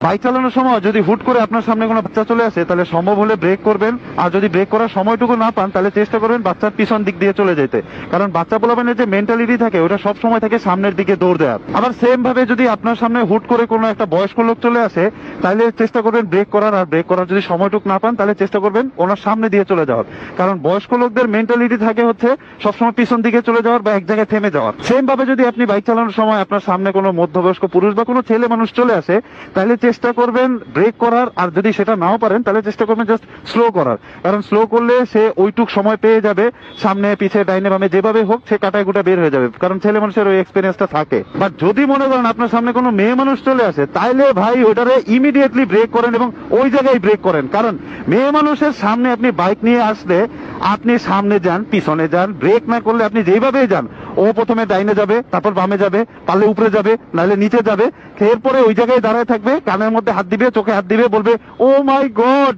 Bike চালানোর সময় যদি হুট করে আপনার সামনে কোনো বাচ্চা চলে আসে, তাহলে সম্ভব হলে ব্রেক করবেন। আর যদি ব্রেক করার সময়টুকু না পান, তাহলে চেষ্টা করবেন বাচ্চার পিছন দিক দিয়ে চলে যেতে। কারণ বাচ্চা পোলাপানের যে মেন্টালিটি থাকে, ওটা সব সময় থাকে সামনের দিকে দৌড় দেওয়ার। আবার সেম ভাবে যদি আপনার সামনে হুট করে কোনো একটা বয়স্ক লোক চলে আসে, তাহলে চেষ্টা করবেন ব্রেক করার। আর ব্রেক করার যদি সময়টুকু না পান, তাহলে চেষ্টা করবেন ওনার সামনে দিয়ে চলে যাওয়ার। কারণ বয়স্ক লোকদের মেন্টালিটি থাকে হচ্ছে সবসময় পিছন দিকে চলে যাওয়ার বা এক জায়গায় থেমে যাওয়ার। সেম ভাবে যদি আপনি বাইক চালানোর সময় আপনার সামনে কোনো মধ্যবয়স্ক পুরুষ বা কোনো ছেলে মানুষ চলে আসে, তাহলে চেষ্টা করবেন ব্রেক করার। আর যদি সেটা নাও পারেন, তাহলে চেষ্টা করবেন জাস্ট স্লো করার। কারণ স্লো করলে সে ওইটুক সময় পেয়ে যাবে, সামনে পিছে ডাইনে বামে যেভাবে হোক সে কাটায় গুটা বের হয়ে যাবে। কারণ ছেলে মানুষের ওই এক্সপিরিয়েন্সটা থাকে। বাট যদি মনে করেন আপনার সামনে কোনো মেয়ে মানুষ চলে আসে, তাইলে ভাই ওইটারে ইমিডিয়েটলি ব্রেক করেন এবং ওই জায়গায় ব্রেক করেন। কারণ মেয়ে মানুষের সামনে আপনি বাইক নিয়ে আসলে আপনি সামনে যান, পিছনে যান, ব্রেক না করলে আপনি যেইভাবেই যান, ও প্রথমে ডাইনে যাবে, তারপর বামে যাবে, পারলে উপরে যাবে, নাহলে নিচে যাবে। এরপরে ওই জায়গায় দাঁড়ায় থাকবে, কানের মধ্যে হাত দিবে, চোখে হাত দিবে, বলবে ও মাই গড।